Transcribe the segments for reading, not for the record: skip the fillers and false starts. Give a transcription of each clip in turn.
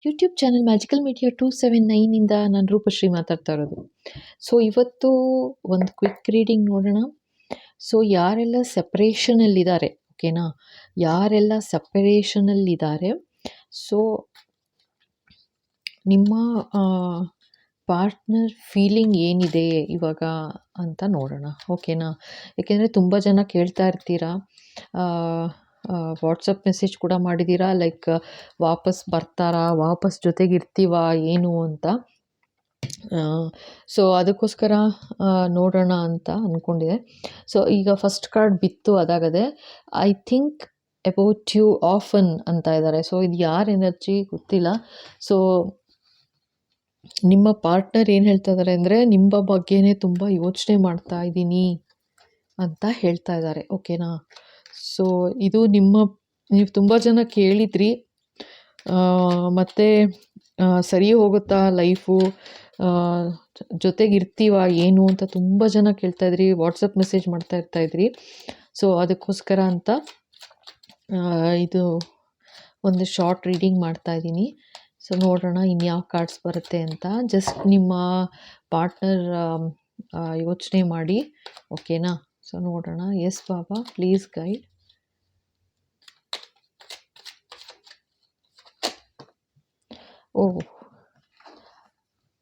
YouTube channel magical media 279 ಇಂದ ನಾನು ರೂಪಶ್ರೀ ಮಾತಾಡ್ತಾ ಇರೋದು. ಸೊ ಇವತ್ತು ಒಂದು ಕ್ವಿಕ್ ರೀಡಿಂಗ್ ನೋಡೋಣ. ಸೊ ಯಾರೆಲ್ಲ ಸೆಪರೇಷನಲ್ಲಿದ್ದಾರೆ, ಓಕೆನಾ, ಯಾರೆಲ್ಲ ಸೆಪರೇಷನಲ್ಲಿದ್ದಾರೆ, ಸೊ ನಿಮ್ಮ ಪಾರ್ಟ್ನರ್ ಫೀಲಿಂಗ್ ಏನಿದೆ ಇವಾಗ ಅಂತ ನೋಡೋಣ, ಓಕೆನಾ. ಏಕೆಂದರೆ ತುಂಬ ಜನ ಕೇಳ್ತಾ ಇರ್ತೀರಾ, ವಾಟ್ಸಪ್ ಮೆಸೇಜ್ ಕೂಡ ಮಾಡಿದ್ದೀರಾ, ಲೈಕ್ ವಾಪಸ್ ಬರ್ತಾರಾ, ವಾಪಸ್ ಜೊತೆಗಿರ್ತೀವಾ ಏನು ಅಂತ. ಸೊ ಅದಕ್ಕೋಸ್ಕರ ನೋಡೋಣ ಅಂತ ಅಂದ್ಕೊಂಡಿದೆ. ಸೊ ಈಗ ಫಸ್ಟ್ ಕಾರ್ಡ್ ಬಿತ್ತು, ಅದಾಗದೆ I think about you often ಅಂತ ಇದ್ದಾರೆ. ಸೊ ಇದು ಯಾರ ಎನರ್ಜಿ ಗೊತ್ತಿಲ್ಲ. ಸೊ ನಿಮ್ಮ ಪಾರ್ಟ್ನರ್ ಏನು ಹೇಳ್ತಾ ಇದ್ದಾರೆ ಅಂದರೆ, ನಿಮ್ಮ ಬಗ್ಗೆನೇ ತುಂಬ ಯೋಚನೆ ಮಾಡ್ತಾ ಇದ್ದೀನಿ ಅಂತ ಹೇಳ್ತಾ ಇದ್ದಾರೆ, ಓಕೆನಾ. ಸೊ ಇದು ನೀವು ತುಂಬ ಜನ ಕೇಳಿದ್ರಿ, ಮತ್ತು ಸರಿ ಹೋಗುತ್ತಾ ಲೈಫು, ಜೊತೆಗಿರ್ತೀವ ಏನು ಅಂತ ತುಂಬ ಜನ ಕೇಳ್ತಾಯಿದ್ರಿ, ವಾಟ್ಸಪ್ ಮೆಸೇಜ್ ಮಾಡ್ತಾಯಿದ್ರಿ. ಸೊ ಅದಕ್ಕೋಸ್ಕರ ಅಂತ ಇದು ಒಂದು ಶಾರ್ಟ್ ರೀಡಿಂಗ್ ಮಾಡ್ತಾಯಿದ್ದೀನಿ. ಸೊ ನೋಡೋಣ ಇನ್ಯಾವ ಕಾರ್ಡ್ಸ್ ಬರುತ್ತೆ ಅಂತ. ಜಸ್ಟ್ ನಿಮ್ಮ ಪಾರ್ಟ್ನರ್ ಯೋಚನೆ ಮಾಡಿ, ಓಕೆನಾ. ಸೊ ನೋಡೋಣ. Yes Baba, please guide.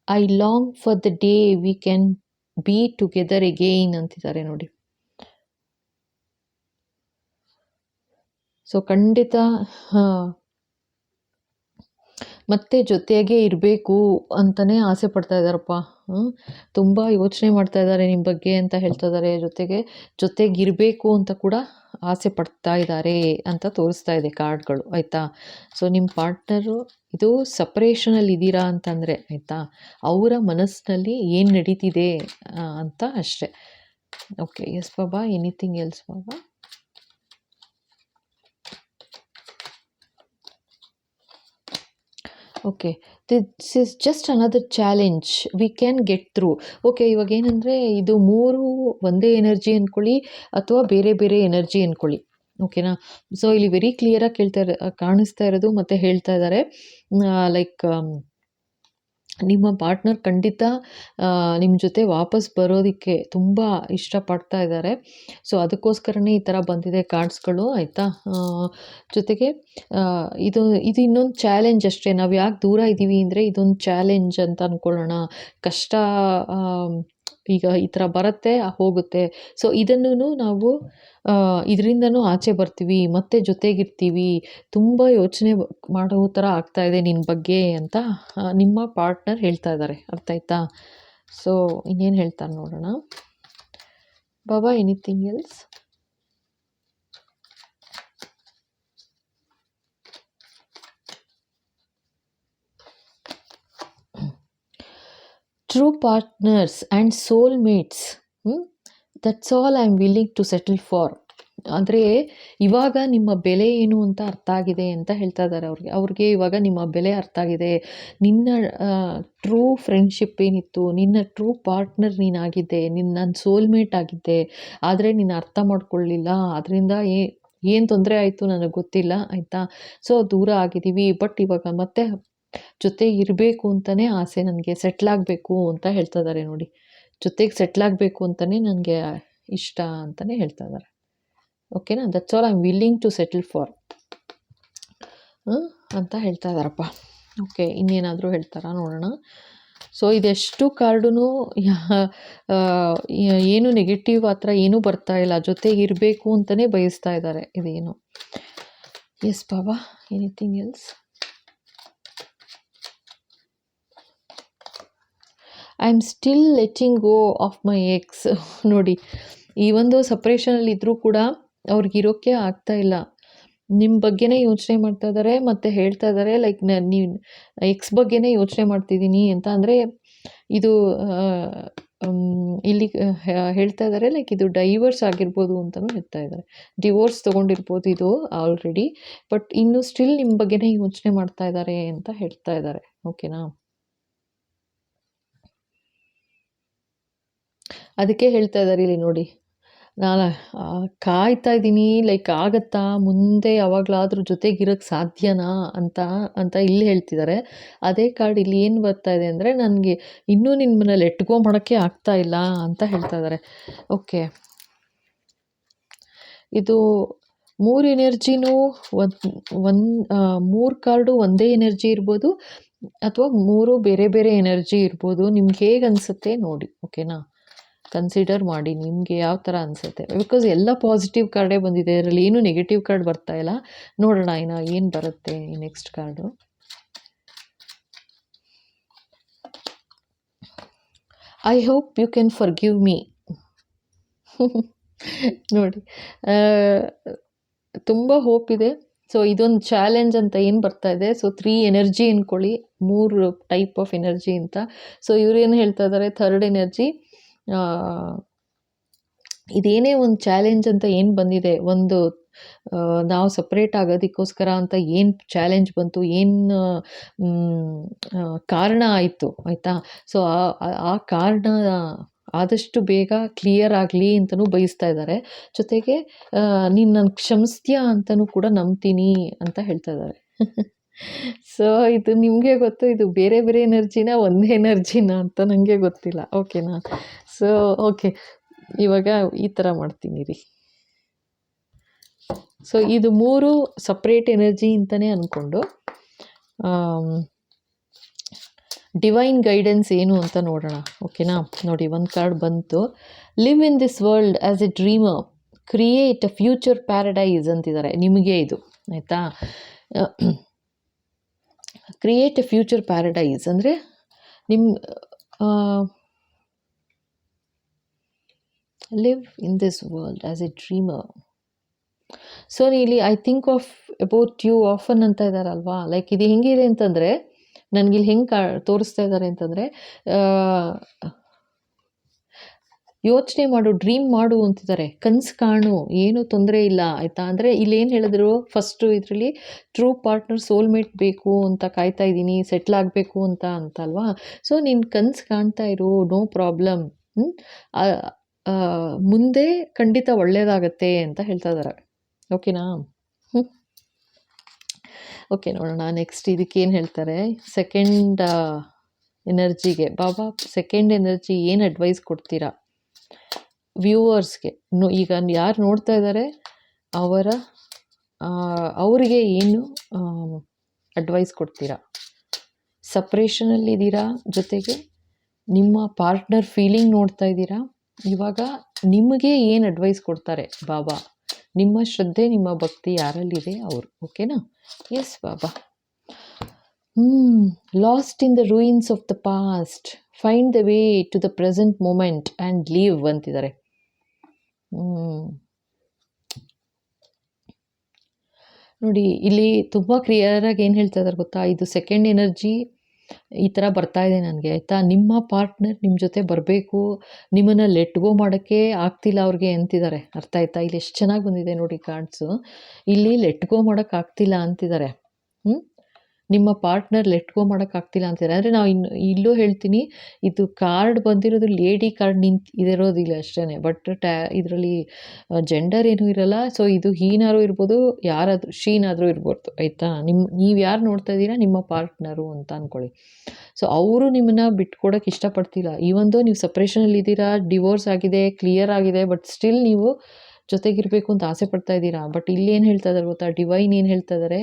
I long for the day we can be together again ಅಂತಿದ್ದಾರೆ ನೋಡಿ. ಸೊ ಖಂಡಿತ ಮತ್ತೆ ಜೊತೆಗೆ ಇರಬೇಕು ಅಂತಲೇ ಆಸೆ ಪಡ್ತಾ ಇದ್ದಾರಪ್ಪ. ತುಂಬ ಯೋಚನೆ ಮಾಡ್ತಾ ಇದ್ದಾರೆ ನಿಮ್ಮ ಬಗ್ಗೆ ಅಂತ ಹೇಳ್ತಾ ಇದ್ದಾರೆ. ಜೊತೆಗಿರಬೇಕು ಅಂತ ಕೂಡ ಆಸೆ ಪಡ್ತಾ ಇದ್ದಾರೆ ಅಂತ ತೋರಿಸ್ತಾ ಇದೆ ಕಾರ್ಡ್ಗಳು, ಆಯಿತಾ. ಸೊ ನಿಮ್ಮ ಪಾರ್ಟ್ನರು ಇದು ಸಪ್ರೇಷನಲ್ಲಿ ಇದ್ದೀರಾ ಅಂತಂದರೆ, ಆಯಿತಾ, ಅವರ ಮನಸ್ಸಿನಲ್ಲಿ ಏನು ನಡೀತಿದೆ ಅಂತ ಅಷ್ಟೆ. Okay, yes Baba, anything else Baba. Okay, this is just another challenge we can get through. Okay, ಇವಾಗ ಏನಂದರೆ ಇದು 3 ಒಂದೇ ಎನರ್ಜಿ ಅಂದ್ಕೊಳ್ಳಿ ಅಥವಾ ಬೇರೆ ಬೇರೆ ಎನರ್ಜಿ ಅಂದ್ಕೊಳ್ಳಿ, ಓಕೆನಾ. ಸೊ ಇಲ್ಲಿ ವೆರಿ ಕ್ಲಿಯರಾಗಿ ಕಾಣಿಸ್ತಾ ಇರೋದು ಮತ್ತು ಹೇಳ್ತಾ ಇದ್ದಾರೆ, ಲೈಕ್ ನಿಮ್ಮ ಪಾರ್ಟ್ನರ್ ಖಂಡಿತ ನಿಮ್ಮ ಜೊತೆ ವಾಪಸ್ ಬರೋದಕ್ಕೆ ತುಂಬ ಇಷ್ಟಪಡ್ತಾ ಇದ್ದಾರೆ. ಸೊ ಅದಕ್ಕೋಸ್ಕರನೇ ಈ ಥರ ಬಂದಿದೆ ಕಾರ್ಡ್ಸ್ಗಳು, ಆಯಿತಾ. ಜೊತೆಗೆ ಇದು ಇನ್ನೊಂದು ಚಾಲೆಂಜ್ ಅಷ್ಟೇ. ನಾವು ಯಾಕೆ ದೂರ ಇದ್ದೀವಿ ಅಂದರೆ ಇದೊಂದು ಚಾಲೆಂಜ್ ಅಂತ ಅಂದ್ಕೊಳ್ಳೋಣ. ಕಷ್ಟ ಈಗ ಈ ಥರ ಬರುತ್ತೆ, ಹೋಗುತ್ತೆ. ಸೊ ಇದನ್ನು ನಾವು ಇದರಿಂದನೂ ಆಚೆ ಬರ್ತೀವಿ, ಮತ್ತೆ ಜೊತೆಗಿರ್ತೀವಿ, ತುಂಬ ಯೋಚನೆ ಮಾಡೋ ಥರ ಆಗ್ತಾ ಇದೆ ನಿನ್ನ ಬಗ್ಗೆ ಅಂತ ನಿಮ್ಮ ಪಾರ್ಟ್ನರ್ ಹೇಳ್ತಾ ಇದ್ದಾರೆ, ಅರ್ಥ ಆಯ್ತಾ. ಸೊ ಇನ್ನೇನು ಹೇಳ್ತಾರೆ ನೋಡೋಣ. ಬಾಬಾ, anything else. True partners and soulmates, that's all I am willing to settle for. ಅಂದರೆ ಇವಾಗ ನಿಮ್ಮ ಬೆಲೆ ಏನು ಅಂತ ಅರ್ಥ ಆಗಿದೆ ಅಂತ ಹೇಳ್ತಾ ಇದ್ದಾರೆ. ಅವ್ರಿಗೆ ಇವಾಗ ನಿಮ್ಮ ಬೆಲೆ ಅರ್ಥ ಆಗಿದೆ. ನಿನ್ನ ಟ್ರೂ ಫ್ರೆಂಡ್ಶಿಪ್ ಏನಿತ್ತು, ನಿನ್ನ ಟ್ರೂ ಪಾರ್ಟ್ನರ್ ನೀನಾಗಿದ್ದೆ, ನನ್ನ ಸೋಲ್ಮೇಟ್ ಆಗಿದ್ದೆ, ಆದರೆ ನೀನು ಅರ್ಥ ಮಾಡ್ಕೊಳ್ಳಿಲ್ಲ. ಅದರಿಂದ ಏನು ತೊಂದರೆ ಆಯಿತು ನನಗೆ ಗೊತ್ತಿಲ್ಲ, ಆಯಿತಾ. ಸೊ ದೂರ ಆಗಿದ್ದೀವಿ, ಬಟ್ ಇವಾಗ ಮತ್ತೆ ಜೊತೆ ಇರಬೇಕು ಅಂತಲೇ ಆಸೆ ನನಗೆ, ಸೆಟ್ಲಾಗಬೇಕು ಅಂತ ಹೇಳ್ತಾ ಇದ್ದಾರೆ ನೋಡಿ. ಜೊತೆಗೆ ಸೆಟ್ಲಾಗಬೇಕು ಅಂತಲೇ ನನಗೆ ಇಷ್ಟ ಅಂತಲೇ ಹೇಳ್ತಾ ಇದ್ದಾರೆ, ಓಕೆನಾ. That's all I am willing to settle for ಅಂತ ಹೇಳ್ತಾ ಇದ್ದಾರಪ್ಪ. ಓಕೆ, ಇನ್ನೇನಾದರೂ ಹೇಳ್ತಾರಾ ನೋಡೋಣ. ಸೊ ಇದೆಷ್ಟು ಕಾರ್ಡು ಏನು ನೆಗೆಟಿವ್ ಆ ಥರ ಏನೂ ಬರ್ತಾ ಇಲ್ಲ, ಜೊತೆಗಿರಬೇಕು ಅಂತಲೇ ಬಯಸ್ತಾ ಇದ್ದಾರೆ. ಇದೇನು. Yes Baba, anything else. I am still letting go of my ex. ನೋಡಿ, ಈ ಒಂದು ಸಪ್ರೇಷನಲ್ಲಿ ಇದ್ದರೂ ಕೂಡ ಅವ್ರಿಗಿರೋಕ್ಕೆ ಆಗ್ತಾ ಇಲ್ಲ. ನಿಮ್ಮ ಬಗ್ಗೆನೇ ಯೋಚನೆ ಮಾಡ್ತಾ ಇದ್ದಾರೆ ಮತ್ತು ಹೇಳ್ತಾ ಇದ್ದಾರೆ, ಲೈಕ್ ನೀವು ಎಕ್ಸ್ ಬಗ್ಗೆನೇ ಯೋಚನೆ ಮಾಡ್ತಿದ್ದೀನಿ ಅಂತ. ಅಂದರೆ ಇದು ಇಲ್ಲಿ ಹೇಳ್ತಾ ಇದ್ದಾರೆ, ಲೈಕ್ ಇದು ಡೈವರ್ಸ್ ಆಗಿರ್ಬೋದು ಅಂತಲೂ ಹೇಳ್ತಾ ಇದ್ದಾರೆ. ಡಿವೋರ್ಸ್ ತೊಗೊಂಡಿರ್ಬೋದು ಇದು ಆಲ್ರೆಡಿ, ಬಟ್ ಇನ್ನು ಸ್ಟಿಲ್ ನಿಮ್ಮ ಬಗ್ಗೆನೇ ಯೋಚನೆ ಮಾಡ್ತಾ ಇದ್ದಾರೆ ಅಂತ ಹೇಳ್ತಾ ಇದ್ದಾರೆ, ಓಕೆನಾ. ಅದಕ್ಕೆ ಹೇಳ್ತಾ ಇದ್ದಾರೆ ಇಲ್ಲಿ ನೋಡಿ, ನಾನು ಕಾಯ್ತಾ ಇದ್ದೀನಿ, ಲೈಕ್ ಆಗತ್ತಾ ಮುಂದೆ ಯಾವಾಗಲಾದರೂ ಜೊತೆಗಿರೋಕ್ಕೆ ಸಾಧ್ಯನಾ ಅಂತ ಅಂತ ಇಲ್ಲಿ ಹೇಳ್ತಿದ್ದಾರೆ. ಅದೇ ಕಾರ್ಡ್ ಇಲ್ಲಿ ಏನು ಬರ್ತಾ ಇದೆ ಅಂದರೆ, ನನಗೆ ಇನ್ನೂ ನಿಮ್ಮನ್ನ ಲೆಟ್ ಗೋ ಮಾಡೋಕ್ಕೆ ಆಗ್ತಾ ಇಲ್ಲ ಅಂತ ಹೇಳ್ತಾ ಇದ್ದಾರೆ. ಓಕೆ, ಇದು 3 ಎನರ್ಜಿನೂ ಒಂದು 3 ಕಾರ್ಡು ಒಂದೇ ಎನರ್ಜಿ ಇರ್ಬೋದು, ಅಥವಾ 3 ಬೇರೆ ಬೇರೆ ಎನರ್ಜಿ ಇರ್ಬೋದು. ನಿಮ್ಗೆ ಹೇಗೆ ಅನಿಸುತ್ತೆ ನೋಡಿ, ಓಕೆನಾ? ಕನ್ಸಿಡರ್ ಮಾಡಿ ನಿಮಗೆ ಯಾವ ಥರ ಅನಿಸುತ್ತೆ. ಬಿಕಾಸ್ ಎಲ್ಲ ಪಾಸಿಟಿವ್ ಕಾರ್ಡೇ ಬಂದಿದೆ, ಇದರಲ್ಲಿ ಏನೂ ನೆಗೆಟಿವ್ ಕಾರ್ಡ್ ಬರ್ತಾ ಇಲ್ಲ. ನೋಡೋಣ ಇನ್ನು ಏನು ಬರುತ್ತೆ ಈ next card. I hope you can forgive me. ನೋಡಿ, ತುಂಬ ಹೋಪ್ ಇದೆ. ಸೊ ಇದೊಂದು ಚಾಲೆಂಜ್ ಅಂತ ಏನು ಬರ್ತಾ ಇದೆ. ಸೊ 3 ಎನರ್ಜಿ ಅಂದ್ಕೊಳ್ಳಿ, 3 ಟೈಪ್ ಆಫ್ ಎನರ್ಜಿ ಅಂತ. ಸೊ ಇವ್ರೇನು ಹೇಳ್ತಾ ಇದ್ದಾರೆ, ಥರ್ಡ್ ಎನರ್ಜಿ ಇದೇನೇ ಒಂದು ಚಾಲೆಂಜ್ ಅಂತ ಏನು ಬಂದಿದೆ, ಒಂದು ನಾವು ಸಪ್ರೇಟ್ ಆಗೋದಕ್ಕೋಸ್ಕರ ಅಂತ ಏನು ಚಾಲೆಂಜ್ ಬಂತು, ಏನು ಕಾರಣ ಆಯಿತು, ಆಯಿತಾ? ಸೊ ಆ ಕಾರಣ ಆದಷ್ಟು ಬೇಗ ಕ್ಲಿಯರ್ ಆಗಲಿ ಅಂತಲೂ ಬಯಸ್ತಾ ಇದ್ದಾರೆ. ಜೊತೆಗೆ ನೀನು ನನ್ನ ಕ್ಷಮಿಸ್ತೀಯಾ ಅಂತಲೂ ಕೂಡ ನಂಬ್ತೀನಿ ಅಂತ ಹೇಳ್ತಾ ಇದ್ದಾರೆ. ಸೊ ಇದು ನಿಮಗೆ ಗೊತ್ತು, ಇದು ಬೇರೆ ಬೇರೆ ಎನರ್ಜಿನ ಒಂದೇ ಎನರ್ಜಿನ ಅಂತ ನನಗೆ ಗೊತ್ತಿಲ್ಲ, ಓಕೆನಾ? ಸೊ ಓಕೆ, ಇವಾಗ ಈ ಥರ ಮಾಡ್ತೀನಿ ರೀ. ಸೊ ಇದು 3 ಸಪ್ರೇಟ್ ಎನರ್ಜಿ ಅಂತಲೇ ಅಂದ್ಕೊಂಡು ಡಿವೈನ್ ಗೈಡೆನ್ಸ್ ಏನು ಅಂತ ನೋಡೋಣ, ಓಕೆನಾ? ನೋಡಿ, ಒಂದು ಕಾರ್ಡ್ ಬಂತು, live in this world as a dreamer, create a future paradise ಅಂತಿದ್ದಾರೆ. ನಿಮಗೆ ಇದು ಆಯಿತಾ? ಕ್ರಿಯೇಟ್ ಎ ಫ್ಯೂಚರ್ ಪ್ಯಾರಡೈಸ್ ಅಂದರೆ live in this world as a dreamer. So ಇಲ್ಲಿ I think of about you often ಅಂತ ಇದ್ದಾರಲ್ವಾ. ಲೈಕ್ ಇದು ಹೆಂಗಿದೆ ಅಂತಂದರೆ, ನನಗಿಲ್ಲಿ ಹೆಂಗೆ ತೋರಿಸ್ತಾ ಇದ್ದಾರೆ ಅಂತಂದರೆ, ಯೋಚನೆ ಮಾಡು, ಡ್ರೀಮ್ ಮಾಡು ಅಂತಿದ್ದಾರೆ, ಕನಸು ಕಾಣು, ಏನೂ ತೊಂದರೆ ಇಲ್ಲ, ಆಯಿತಾ? ಅಂದರೆ ಇಲ್ಲೇನು ಹೇಳಿದ್ರು, ಫಸ್ಟು ಇದರಲ್ಲಿ ಟ್ರೂ ಪಾರ್ಟ್ನರ್ ಸೋಲ್ಮೇಟ್ ಬೇಕು ಅಂತ ಕಾಯ್ತಾ ಇದ್ದೀನಿ, ಸೆಟ್ಲ್ ಆಗಬೇಕು ಅಂತ ಅಲ್ವಾ. ಸೊ ನೀನು ಕನಸು ಕಾಣ್ತಾ ಇರು, ನೋ ಪ್ರಾಬ್ಲಮ್, ಮುಂದೆ ಖಂಡಿತ ಒಳ್ಳೆಯದಾಗತ್ತೆ ಅಂತ ಹೇಳ್ತಾ ಇದ್ದಾರೆ, ಓಕೆನಾ? ಓಕೆ, ನೋಡೋಣ ನೆಕ್ಸ್ಟ್ ಇದಕ್ಕೇನು ಹೇಳ್ತಾರೆ. ಸೆಕೆಂಡ್ ಎನರ್ಜಿಗೆ ಬಾಬಾ ಸೆಕೆಂಡ್ ಎನರ್ಜಿ ಏನು ಅಡ್ವೈಸ್ ಕೊಡ್ತೀರಾ ವ್ಯೂವರ್ಸ್ಗೆ? ಈಗ ಯಾರು ನೋಡ್ತಾ ಇದ್ದಾರೆ ಅವರಿಗೆ ಏನು ಅಡ್ವೈಸ್ ಕೊಡ್ತೀರಾ? ಸಪ್ರೇಷನಲ್ಲಿದ್ದೀರಾ, ಜೊತೆಗೆ ನಿಮ್ಮ ಪಾರ್ಟ್ನರ್ ಫೀಲಿಂಗ್ ನೋಡ್ತಾ ಇದ್ದೀರಾ. ಇವಾಗ ನಿಮಗೆ ಏನು ಅಡ್ವೈಸ್ ಕೊಡ್ತಾರೆ ಬಾಬಾ? ನಿಮ್ಮ ಶ್ರದ್ಧೆ, ನಿಮ್ಮ ಭಕ್ತಿ ಯಾರಲ್ಲಿದೆ ಅವರು, ಓಕೆನಾ? Yes Baba. Lost in the ruins of the past, find the way to the present moment and leave ಅಂತಿದ್ದಾರೆ. ನೋಡಿ, ಇಲ್ಲಿ ತುಂಬ ಕ್ಲಿಯರಾಗಿ ಏನು ಹೇಳ್ತಾ ಇದ್ದಾರೆ ಗೊತ್ತಾ, ಇದು ಸೆಕೆಂಡ್ ಎನರ್ಜಿ ಈ ಥರ ಬರ್ತಾ ಇದೆ ನನಗೆ, ಆಯಿತಾ? ನಿಮ್ಮ ಪಾರ್ಟ್ನರ್ ನಿಮ್ಮ ಜೊತೆ ಬರಬೇಕು, ನಿಮ್ಮನ್ನು ಲೆಟ್ ಗೋ ಮಾಡೋಕ್ಕೆ ಆಗ್ತಿಲ್ಲ ಅವ್ರಿಗೆ ಅಂತಿದ್ದಾರೆ, ಅರ್ಥ ಆಯ್ತಾ? ಇಲ್ಲಿ ಎಷ್ಟು ಚೆನ್ನಾಗಿ ಬಂದಿದೆ ನೋಡಿ ಕಾರ್ಡ್ಸು. ಇಲ್ಲಿ ಲೆಟ್ ಗೋ ಮಾಡೋಕ್ಕಾಗ್ತಿಲ್ಲ ಅಂತಿದ್ದಾರೆ. ನಿಮ್ಮ ಪಾರ್ಟ್ನರ್ ಲೆಟ್ ಗೋ ಮಾಡೋಕ್ಕಾಗ್ತಿಲ್ಲ ಅಂತಿದ್ದಾರೆ. ಅಂದರೆ ನಾವು ಇಲ್ಲೂ ಹೇಳ್ತೀನಿ, ಇದು ಕಾರ್ಡ್ ಬಂದಿರೋದು ಲೇಡಿ ಕಾರ್ಡ್ ಇದಿರೋದಿಲ್ಲ ಅಷ್ಟೇ, ಬಟ್ ಇದರಲ್ಲಿ ಜೆಂಡರ್ ಏನೂ ಇರಲ್ಲ. ಸೊ ಇದು ಹೀನಾರು ಇರ್ಬೋದು, ಯಾರಾದರೂ ಶೀನಾದರೂ ಇರ್ಬೋದು, ಆಯಿತಾ? ನೀವು ಯಾರು ನೋಡ್ತಾ ಇದ್ದೀರಾ, ನಿಮ್ಮ ಪಾರ್ಟ್ನರು ಅಂತ ಅಂದ್ಕೊಳ್ಳಿ. ಸೊ ಅವರು ನಿಮ್ಮನ್ನು ಬಿಟ್ಕೊಡೋಕೆ ಇಷ್ಟಪಡ್ತಿಲ್ಲ. ಈವೊಂದು ನೀವು ಸಪ್ರೇಷನಲ್ಲಿ ಇದ್ದೀರಾ, ಡಿವೋರ್ಸ್ ಆಗಿದೆ, ಕ್ಲಿಯರ್ ಆಗಿದೆ, ಬಟ್ ಸ್ಟಿಲ್ ನೀವು ಜೊತೆಗಿರಬೇಕು ಅಂತ ಆಸೆ ಪಡ್ತಾ ಇದ್ದೀರಾ. ಬಟ್ ಇಲ್ಲಿ ಏನು ಹೇಳ್ತಾ ಇದ್ದಾರೆ ಗೊತ್ತಾ, ಡಿವೈನ್ ಏನು ಹೇಳ್ತಾ ಇದ್ದಾರೆ,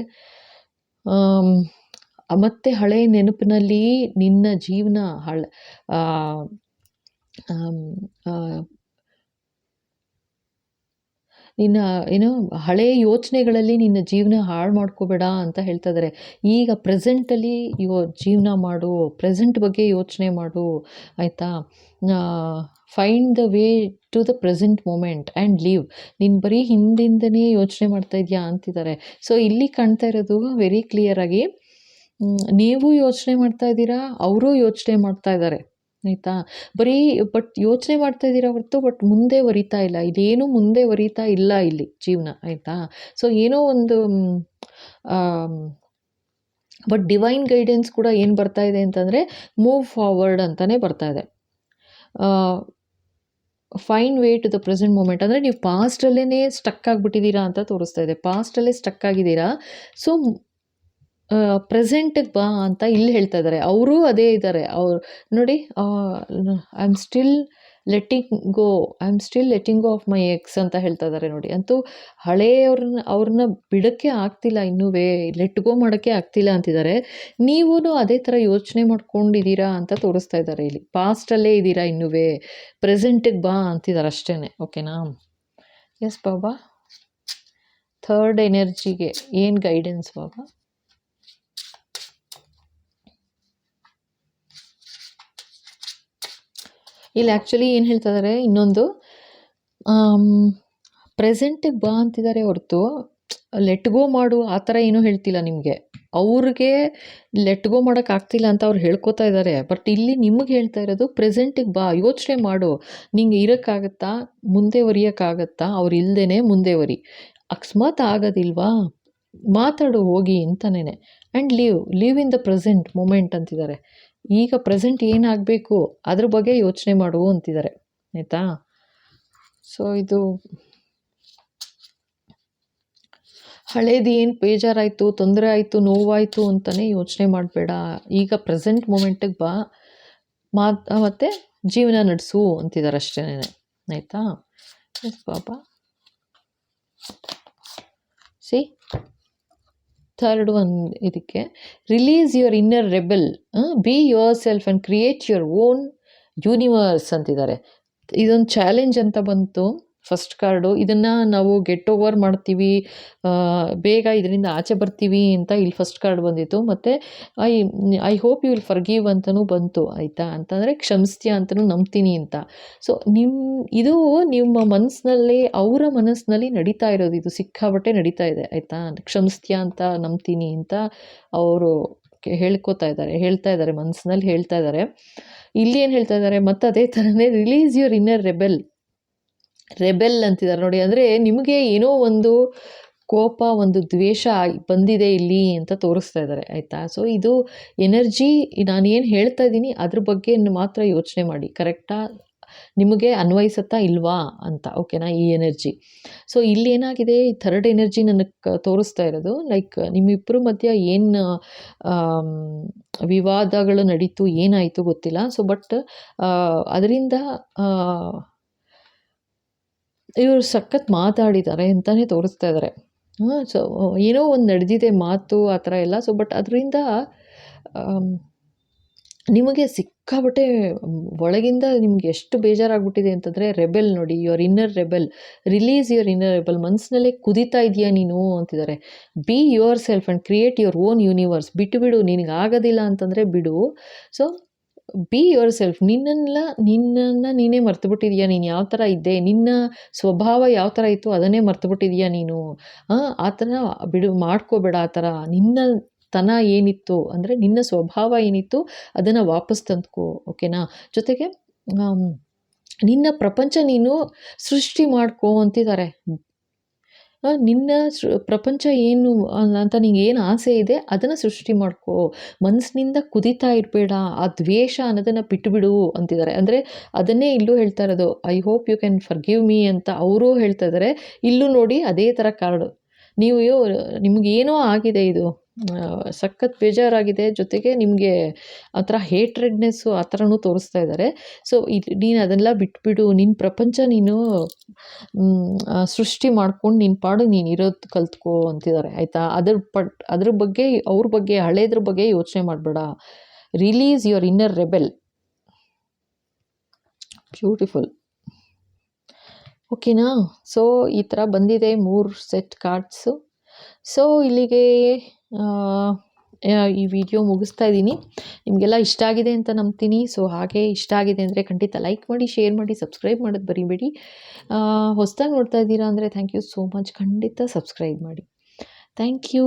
ಮತ್ತೆ ಹಳೆಯ ನೆನಪಿನಲ್ಲಿ ನಿನ್ನ ಜೀವನ ನಿನ್ನ ಏನು ಹಳೆಯ ಯೋಚನೆಗಳಲ್ಲಿ ನಿನ್ನ ಜೀವನ ಹಾಳು ಮಾಡ್ಕೋಬೇಡ ಅಂತ ಹೇಳ್ತಾ ಇದ್ದಾರೆ. ಈಗ ಪ್ರೆಸೆಂಟಲ್ಲಿ ಜೀವನ ಮಾಡು, ಪ್ರೆಸೆಂಟ್ ಬಗ್ಗೆ ಯೋಚನೆ ಮಾಡು, ಆಯಿತಾ? Find the way to the present moment and leave. ನೀನು ಬರೀ ಹಿಂದಿಂದನೇ ಯೋಚನೆ ಮಾಡ್ತಾ ಇದೆಯಾ ಅಂತಿದ್ದಾರೆ. ಸೊ ಇಲ್ಲಿ ಕಾಣ್ತಾ ಇರೋದು ವೆರಿ ಕ್ಲಿಯರಾಗಿ, ನೀವು ಯೋಚನೆ ಮಾಡ್ತಾ ಇದ್ದೀರಾ, ಅವರು ಯೋಚನೆ ಮಾಡ್ತಾ ಇದ್ದಾರೆ, ಆಯಿತಾ? ಬಟ್ ಯೋಚನೆ ಮಾಡ್ತಾ ಇದ್ದೀರಾ ಹೊರತು ಬಟ್ ಮುಂದೆ ವರಿತಾ ಇಲ್ಲ. ಇದೇನು ಮುಂದೆ ವರಿತಾ ಇಲ್ಲ ಇಲ್ಲಿ ಜೀವನ, ಆಯಿತಾ? ಸೊ ಏನೋ ಒಂದು ಬಟ್ ಡಿವೈನ್ ಗೈಡೆನ್ಸ್ ಕೂಡ ಏನು ಬರ್ತಾ ಇದೆ ಅಂತಂದರೆ, ಮೂವ್ ಫಾರ್ವರ್ಡ್ ಅಂತಲೇ ಬರ್ತಾ ಇದೆ. Find way to the present moment. ಅಂದರೆ ನೀವು ಪಾಸ್ಟಲ್ಲೇ ಸ್ಟಕ್ ಆಗಿಬಿಟ್ಟಿದ್ದೀರಾ ಅಂತ ತೋರಿಸ್ತಾ ಇದೆ. ಪಾಸ್ಟಲ್ಲೇ ಸ್ಟಕ್ ಆಗಿದ್ದೀರಾ. ಸೊ ಪ್ರೆಸೆಂಟಿಗೆ ಬಾ ಅಂತ ಇಲ್ಲಿ ಹೇಳ್ತಾ ಇದ್ದಾರೆ. ಅವರೂ ಅದೇ ಇದ್ದಾರೆ. ಅವ್ರು ನೋಡಿ, I am still letting go of my X ಅಂತ ಹೇಳ್ತಾ ಇದ್ದಾರೆ ನೋಡಿ. ಅಂತೂ ಅವ್ರನ್ನ ಬಿಡೋಕ್ಕೆ ಆಗ್ತಿಲ್ಲ, ಇನ್ನೂ ಲೆಟ್ ಗೋ ಮಾಡೋಕ್ಕೆ ಆಗ್ತಿಲ್ಲ ಅಂತಿದ್ದಾರೆ. ನೀವೂ ಅದೇ ಥರ ಯೋಚನೆ ಮಾಡ್ಕೊಂಡಿದ್ದೀರಾ ಅಂತ ತೋರಿಸ್ತಾ ಇದ್ದಾರೆ ಇಲ್ಲಿ. ಪಾಸ್ಟಲ್ಲೇ ಇದ್ದೀರಾ, ಇನ್ನೂ ಪ್ರೆಸೆಂಟಿಗೆ ಬಾ ಅಂತಿದ್ದಾರೆ ಅಷ್ಟೇ. ಓಕೆನಾ? ಎಸ್ ಬಾಬಾ, ಥರ್ಡ್ ಎನರ್ಜಿಗೆ ಏನು ಗೈಡೆನ್ಸ್ ಬಾಬಾ? ಇಲ್ಲಿ ಆ್ಯಕ್ಚುಲಿ ಏನು ಹೇಳ್ತಾ ಇದ್ದಾರೆ, ಇನ್ನೊಂದು ಪ್ರೆಸೆಂಟಿಗೆ ಬಾ ಅಂತಿದ್ದಾರೆ ಹೊರತು ಲೆಟ್ ಗೋ ಮಾಡು ಆ ಥರ ಏನೂ ಹೇಳ್ತಿಲ್ಲ ನಿಮಗೆ. ಅವ್ರಿಗೆ ಲೆಟ್ ಗೋ ಮಾಡೋಕ್ಕಾಗ್ತಿಲ್ಲ ಅಂತ ಅವ್ರು ಹೇಳ್ಕೊತಾ ಇದ್ದಾರೆ. ಬಟ್ ಇಲ್ಲಿ ನಿಮಗೆ ಹೇಳ್ತಾ ಇರೋದು ಪ್ರೆಸೆಂಟಿಗೆ ಬಾ, ಯೋಚನೆ ಮಾಡು, ನಿಂಗೆ ಇರೋಕ್ಕಾಗತ್ತಾ, ಮುಂದೆ ಒರಿಯೋಕ್ಕಾಗತ್ತಾ, ಅವ್ರು ಇಲ್ಲದೇ ಮುಂದೆ ಒರಿ. ಅಕಸ್ಮಾತ್ ಆಗೋದಿಲ್ವಾ, ಮಾತಾಡು ಹೋಗಿ ಅಂತನೇ. And live in the present moment ಅಂತಿದ್ದಾರೆ. ಈಗ ಪ್ರೆಸೆಂಟ್ ಏನಾಗಬೇಕು ಅದ್ರ ಬಗ್ಗೆ ಯೋಚನೆ ಮಾಡು ಅಂತಿದ್ದಾರೆ. ಆಯಿತಾ? ಸೊ ಇದು ಹಳೇದು ಏನು ಬೇಜಾರಾಯಿತು, ತೊಂದರೆ ಆಯಿತು, ನೋವಾಯಿತು ಅಂತಲೇ ಯೋಚನೆ ಮಾಡಬೇಡ. ಈಗ ಪ್ರೆಸೆಂಟ್ ಮೂಮೆಂಟಿಗೆ ಬಾ, ಮತ್ತು ಜೀವನ ನಡೆಸು ಅಂತಿದ್ದಾರೆ ಅಷ್ಟೇ. ಆಯಿತಾ? ಎಸ್ ಬಾಬಾ. ಸಿ ಥರ್ಡ್ ಒನ್ ಇದಕ್ಕೆ, release your inner rebel, B yourself and create your own universe ಅಂತಿದ್ದಾರೆ. ಇದೊಂದು ಚಾಲೆಂಜ್ ಅಂತ ಬಂತು ಫಸ್ಟ್ ಕಾರ್ಡು. ಇದನ್ನು ನಾವು ಗೆಟ್ ಓವರ್ ಮಾಡ್ತೀವಿ, ಬೇಗ ಇದರಿಂದ ಆಚೆ ಬರ್ತೀವಿ ಅಂತ ಇಲ್ಲಿ ಫಸ್ಟ್ ಕಾರ್ಡ್ ಬಂದಿತ್ತು. ಮತ್ತು I hope you will forgive ಅಂತಲೂ ಬಂತು. ಆಯಿತಾ? ಅಂತಂದರೆ ಕ್ಷಮಿಸ್ತೀಯ ಅಂತಲೂ ನಂಬ್ತೀನಿ ಅಂತ. ಸೊ ಇದು ನಿಮ್ಮ ಮನಸ್ಸಿನಲ್ಲಿ, ಅವರ ಮನಸ್ಸಿನಲ್ಲಿ ನಡೀತಾ ಇರೋದು, ಇದು ಸಿಕ್ಕಾಬಟ್ಟೆ ನಡೀತಾ ಇದೆ. ಆಯಿತಾ? ಕ್ಷಮಿಸ್ತೀಯ ಅಂತ ನಂಬ್ತೀನಿ ಅಂತ ಅವರು ಹೇಳ್ತಾ ಇದ್ದಾರೆ, ಮನಸ್ಸಿನಲ್ಲಿ ಹೇಳ್ತಾ ಇದ್ದಾರೆ. ಇಲ್ಲಿ ಏನು ಹೇಳ್ತಾ ಇದ್ದಾರೆ, ಮತ್ತು ಅದೇ ಥರನೇ ರಿಲೀಸ್ ಯುವರ್ ಇನ್ನರ್ ರೆಬೆಲ್ ಅಂತಿದ್ದಾರೆ ನೋಡಿ. ಅಂದರೆ ನಿಮಗೆ ಏನೋ ಒಂದು ಕೋಪ, ಒಂದು ದ್ವೇಷ ಬಂದಿದೆ ಇಲ್ಲಿ ಅಂತ ತೋರಿಸ್ತಾ ಇದ್ದಾರೆ. ಆಯಿತಾ? ಸೊ ಇದು ಎನರ್ಜಿ, ನಾನೇನು ಹೇಳ್ತಾ ಇದ್ದೀನಿ ಅದ್ರ ಬಗ್ಗೆ ಮಾತ್ರ ಯೋಚನೆ ಮಾಡಿ, ಕರೆಕ್ಟಾ, ನಿಮಗೆ ಅನ್ವಯಿಸುತ್ತಾ ಇಲ್ವಾ ಅಂತ. ಓಕೆನಾ? ಈ ಎನರ್ಜಿ. ಸೊ ಇಲ್ಲಿ ಏನಾಗಿದೆ, ಈ ಥರ್ಡ್ ಎನರ್ಜಿ ನನಗೆ ತೋರಿಸ್ತಾ ಇರೋದು, ಲೈಕ್ ನಿಮ್ಮಿಬ್ಬರ ಮಧ್ಯೆ ಏನು ವಿವಾದಗಳು ನಡೀತು, ಏನಾಯಿತು ಗೊತ್ತಿಲ್ಲ. ಸೊ ಬಟ್ ಅದರಿಂದ ಇವರು ಸಖತ್ ಮಾತಾಡಿದ್ದಾರೆ ಅಂತಲೇ ತೋರಿಸ್ತಾ ಇದ್ದಾರೆ. ಸೊ ಏನೋ ಒಂದು ನಡೆದಿದೆ ಮಾತು ಆ ಥರ ಎಲ್ಲ. ಸೊ ಬಟ್ ಅದರಿಂದ ನಿಮಗೆ ಸಿಕ್ಕಾಬಟ್ಟೆ ಒಳಗಿಂದ ನಿಮ್ಗೆ ಎಷ್ಟು ಬೇಜಾರಾಗ್ಬಿಟ್ಟಿದೆ ಅಂತಂದರೆ, ರೆಬೆಲ್ ನೋಡಿ, your inner rebel, release your inner rebel. ಮನಸ್ಸಿನಲ್ಲೇ ಕುದೀತಾ ಇದೆಯಾ ನೀನು ಅಂತಿದ್ದಾರೆ. Be yourself and create your own universe. ಬಿಡು, ನಿನಗೆ ಆಗೋದಿಲ್ಲ ಅಂತಂದರೆ ಬಿಡು. So be yourself. ನಿನ್ನನ್ನು ನೀನೇ ಮರ್ತುಬಿಟ್ಟಿದೀಯಾ, ನೀನು ಯಾವ ಥರ ಇದ್ದೆ, ನಿನ್ನ ಸ್ವಭಾವ ಯಾವ ಥರ ಇತ್ತು ಅದನ್ನೇ ಮರ್ತುಬಿಟ್ಟಿದೀಯಾ ನೀನು. ಆ ಥರ ಮಾಡ್ಕೋಬೇಡ. ಆ ಥರ ನಿನ್ನ ತನ ಏನಿತ್ತು, ಅಂದರೆ ನಿನ್ನ ಸ್ವಭಾವ ಏನಿತ್ತು ಅದನ್ನು ವಾಪಸ್ ತಂದ್ಕೋ. ಓಕೆನಾ? ಜೊತೆಗೆ ನಿನ್ನ ಪ್ರಪಂಚ ನೀನು ಸೃಷ್ಟಿ ಮಾಡ್ಕೋ ಅಂತಿದ್ದಾರೆ. ನಿನ್ನ ಪ್ರಪಂಚ ಏನು ಅಂತ ನಿಂಗೆ ಏನು ಆಸೆ ಇದೆ ಅದನ್ನು ಸೃಷ್ಟಿ ಮಾಡ್ಕೋ. ಮನಸ್ಸಿನಿಂದ ಕುದೀತಾ ಇರಬೇಡ, ಆ ದ್ವೇಷ ಅನ್ನೋದನ್ನು ಬಿಟ್ಟುಬಿಡು ಅಂತಿದ್ದಾರೆ. ಅಂದರೆ ಅದನ್ನೇ ಇಲ್ಲೂ ಹೇಳ್ತಾ ಇರೋದು, I hope you can forgive me ಅಂತ ಅವರೂ ಹೇಳ್ತಾ ಇದ್ದಾರೆ. ಇಲ್ಲೂ ನೋಡಿ ಅದೇ ಥರ ಕಾರ್ಡು. ನಿಮಗೇನೋ ಆಗಿದೆ, ಇದು ಸಖತ್ ಬೇಜಾರಾಗಿದೆ, ಜೊತೆಗೆ ನಿಮಗೆ ಆ ಥರ ಹೇಟ್ರೆಡ್ನೆಸ್ಸು ಆ ಥರನೂ ತೋರಿಸ್ತಾ ಇದ್ದಾರೆ. ಸೊ ನೀನು ಅದೆಲ್ಲ ಬಿಟ್ಬಿಡು, ನಿನ್ನ ಪ್ರಪಂಚ ನೀನು ಸೃಷ್ಟಿ ಮಾಡ್ಕೊಂಡು ನಿನ್ನ ಪಾಡು ನೀನು ಇರೋದು ಕಲ್ತ್ಕೋ ಅಂತಿದ್ದಾರೆ. ಆಯಿತಾ? ಅದ್ರ ಬಗ್ಗೆ, ಅವ್ರ ಬಗ್ಗೆ, ಹಳೇದ್ರ ಬಗ್ಗೆ ಯೋಚನೆ ಮಾಡಬೇಡ. Release your inner rebel. Beautiful. ಓಕೆನಾ? ಸೊ ಈ ಥರ ಬಂದಿದೆ 3 ಸೆಟ್ ಕಾರ್ಡ್ಸು. ಸೊ ಇಲ್ಲಿಗೆ ಈ ವಿಡಿಯೋ ಮುಗಿಸ್ತಾ ಇದ್ದೀನಿ. ನಿಮಗೆಲ್ಲ ಇಷ್ಟ ಆಗಿದೆ ಅಂತ ನಂಬ್ತೀನಿ. ಸೊ ಹಾಗೆ ಇಷ್ಟ ಆಗಿದೆ ಅಂದರೆ ಖಂಡಿತ ಲೈಕ್ ಮಾಡಿ, ಶೇರ್ ಮಾಡಿ, ಸಬ್ಸ್ಕ್ರೈಬ್ ಮಾಡೋದು ಬರಿಬೇಡಿ. ಹೊಸದಾಗಿ ನೋಡ್ತಾ ಇದ್ದೀರಾ ಅಂದರೆ ಥ್ಯಾಂಕ್ ಯು ಸೋ ಮಚ್. ಖಂಡಿತ ಸಬ್ಸ್ಕ್ರೈಬ್ ಮಾಡಿ. Thank you.